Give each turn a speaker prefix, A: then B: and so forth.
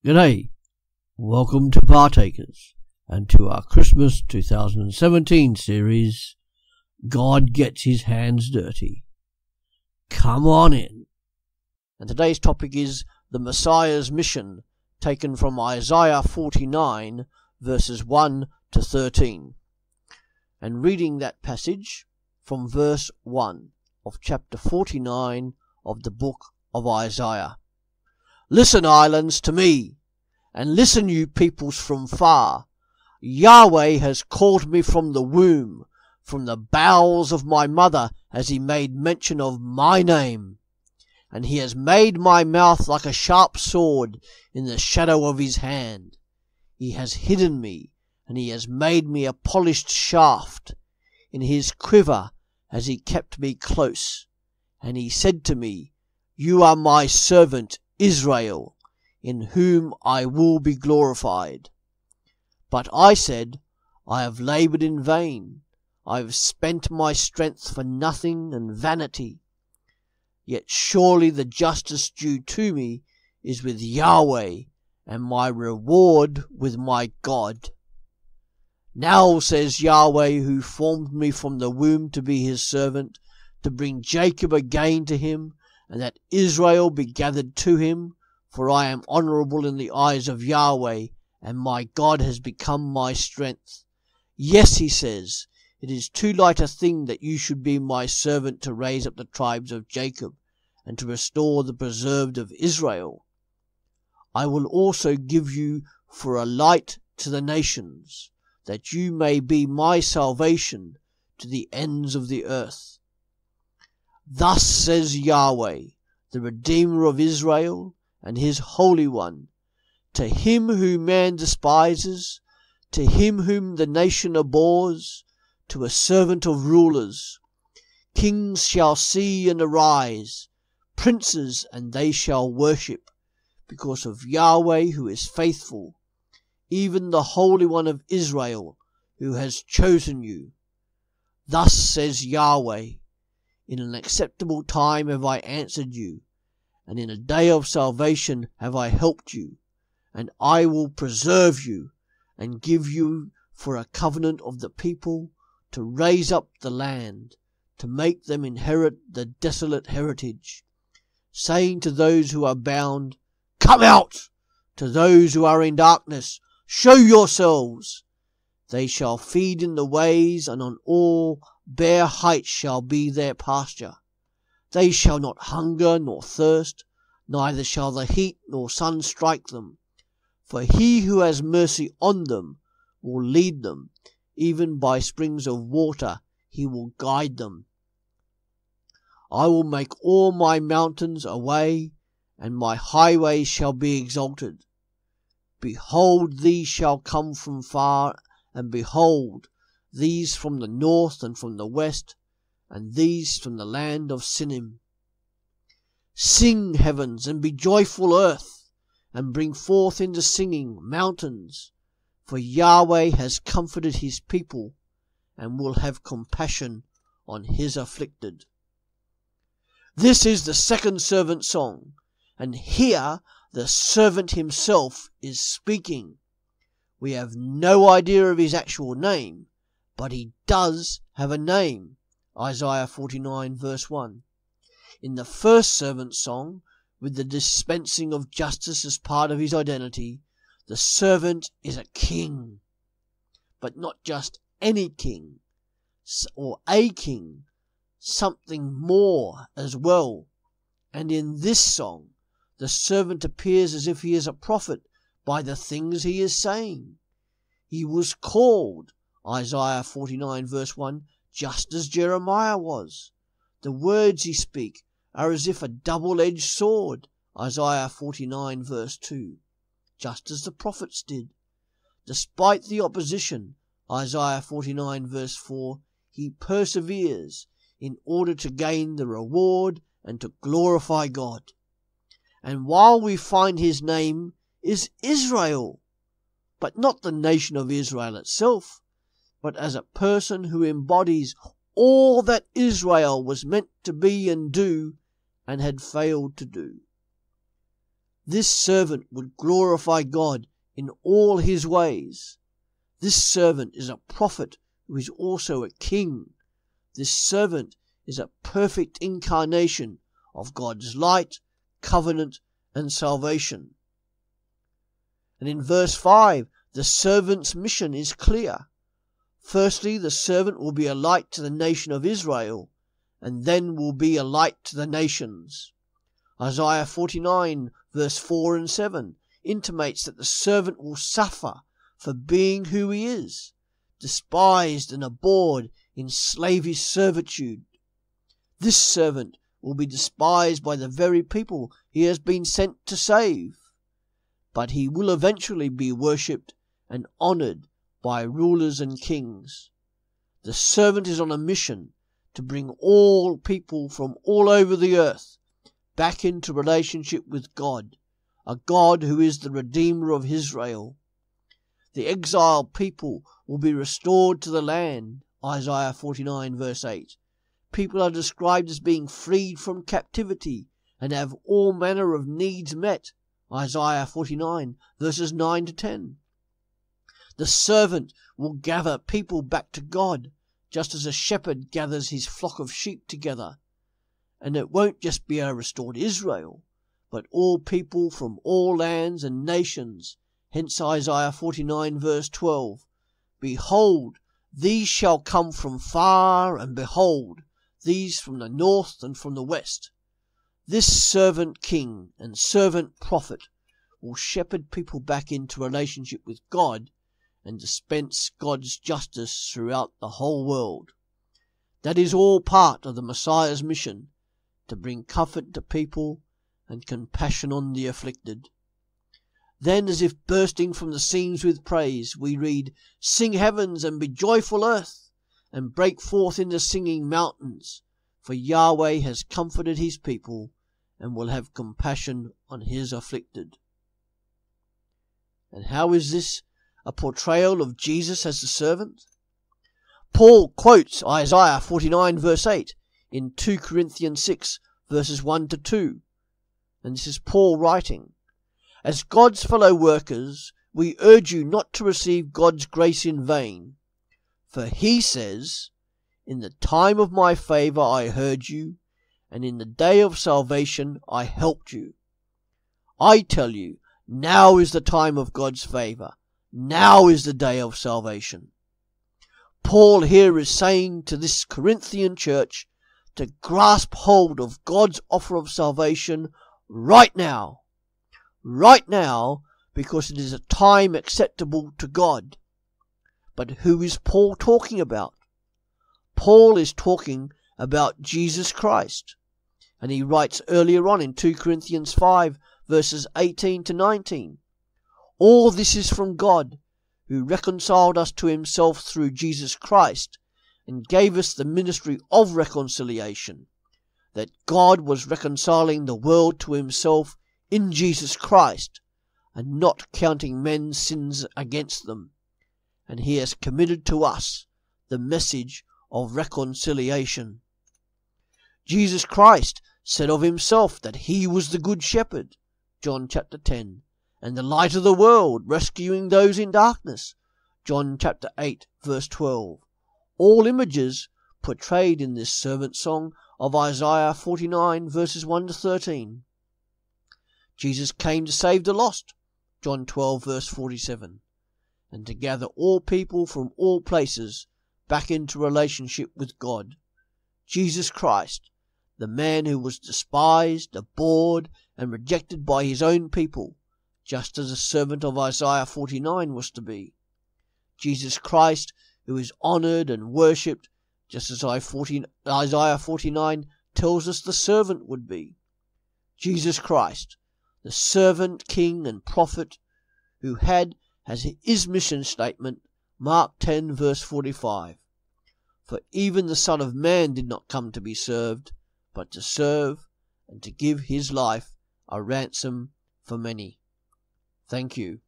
A: G'day, welcome to Partakers and to our Christmas 2017 series, God Gets His Hands Dirty. Come on in. And today's topic is the Messiah's mission, taken from Isaiah 49 verses 1 to 13. And reading that passage from verse 1 of chapter 49 of the book of Isaiah. Listen, islands, to me, and listen, you peoples from far. Yahweh has called me from the womb, from the bowels of my mother has he made mention of my name. And he has made my mouth like a sharp sword in the shadow of his hand. He has hidden me, and he has made me a polished shaft. In his quiver has he kept me close. And he said to me, You are my servant Israel, in whom I will be glorified. But I said, I have laboured in vain. I have spent my strength for nothing and vanity. Yet surely the justice due to me is with Yahweh, and my reward with my God. Now, says Yahweh, who formed me from the womb to be his servant, to bring Jacob again to him, and that Israel be gathered to him, for I am honourable in the eyes of Yahweh, and my God has become my strength. Yes, he says, it is too light a thing that you should be my servant to raise up the tribes of Jacob, and to restore the preserved of Israel. I will also give you for a light to the nations, that you may be my salvation to the ends of the earth. Thus says Yahweh, the Redeemer of Israel, and his Holy One, to him whom man despises, to him whom the nation abhors, to a servant of rulers. Kings shall see and arise, princes, and they shall worship, because of Yahweh who is faithful, even the Holy One of Israel, who has chosen you. Thus says Yahweh, in an acceptable time have I answered you, and in a day of salvation have I helped you, and I will preserve you, and give you for a covenant of the people, to raise up the land, to make them inherit the desolate heritage, saying to those who are bound, Come out! To those who are in darkness, show yourselves! They shall feed in the ways, and on all bare heights shall be their pasture. They shall not hunger nor thirst, neither shall the heat nor sun strike them. For he who has mercy on them will lead them, even by springs of water he will guide them. I will make all my mountains a way, and my highways shall be exalted. Behold, these shall come from far, and behold, these from the north and from the west, and these from the land of Sinim. Sing, heavens, and be joyful, earth, and bring forth into singing, mountains, for Yahweh has comforted his people, and will have compassion on his afflicted. This is the second servant song, and here the servant himself is speaking. We have no idea of his actual name, but he does have a name. Isaiah 49 verse 1. In the first servant song, with the dispensing of justice as part of his identity, the servant is a king. But not just any king, or a king, something more as well. And in this song, the servant appears as if he is a prophet by the things he is saying. He was called, Isaiah 49 verse 1, just as Jeremiah was. The words he speaks are as if a double-edged sword, Isaiah 49 verse 2, just as the prophets did. Despite the opposition, Isaiah 49 verse 4, he perseveres in order to gain the reward and to glorify God. And while we find his name is Israel, but not the nation of Israel itself, but as a person who embodies all that Israel was meant to be and do, and had failed to do. This servant would glorify God in all his ways. This servant is a prophet who is also a king. This servant is a perfect incarnation of God's light, covenant, and salvation. And in verse 5, the servant's mission is clear. Firstly, the servant will be a light to the nation of Israel, and then will be a light to the nations. Isaiah 49, verse 4 and 7, intimates that the servant will suffer for being who he is, despised and abhorred in slavish servitude. This servant will be despised by the very people he has been sent to save, but he will eventually be worshipped and honoured by rulers and kings. The servant is on a mission to bring all people from all over the earth back into relationship with God, a God who is the Redeemer of Israel. The exiled people will be restored to the land, Isaiah 49 verse 8. People are described as being freed from captivity and have all manner of needs met, Isaiah 49 verses 9 to 10. The servant will gather people back to God, just as a shepherd gathers his flock of sheep together. And it won't just be a restored Israel, but all people from all lands and nations. Hence Isaiah 49 verse 12. Behold, these shall come from far, and behold, these from the north and from the west. This servant king and servant prophet will shepherd people back into relationship with God and dispense God's justice throughout the whole world. That is all part of the Messiah's mission, to bring comfort to people and compassion on the afflicted. Then, as if bursting from the seams with praise, we read, "Sing heavens and be joyful earth, and break forth into singing mountains, for Yahweh has comforted his people and will have compassion on his afflicted." And how is this a portrayal of Jesus as the servant? Paul quotes Isaiah 49 verse 8 in 2 Corinthians 6 verses 1 to 2. And this is Paul writing, "As God's fellow workers, we urge you not to receive God's grace in vain. For he says, 'In the time of my favour I heard you, and in the day of salvation I helped you.' I tell you, now is the time of God's favour. Now is the day of salvation." Paul here is saying to this Corinthian church to grasp hold of God's offer of salvation right now. Right now, because it is a time acceptable to God. But who is Paul talking about? Paul is talking about Jesus Christ. And he writes earlier on in 2 Corinthians 5 verses 18 to 19. "All this is from God, who reconciled us to himself through Jesus Christ, and gave us the ministry of reconciliation, that God was reconciling the world to himself in Jesus Christ, and not counting men's sins against them. And he has committed to us the message of reconciliation." Jesus Christ said of himself that he was the good shepherd, John chapter 10, and the light of the world, rescuing those in darkness, John chapter 8 verse 12. All images portrayed in this servant song of Isaiah 49 verses 1 to 13. Jesus came to save the lost, John 12 verse 47, and to gather all people from all places back into relationship with God. Jesus Christ, the man who was despised, abhorred, and rejected by his own people, just as a servant of Isaiah 49 was to be. Jesus Christ, who is honoured and worshipped, just as Isaiah 49 tells us the servant would be. Jesus Christ, the servant, king, and prophet, who had as his mission statement Mark 10 verse 45. "For even the Son of Man did not come to be served, but to serve, and to give his life a ransom for many." Thank you.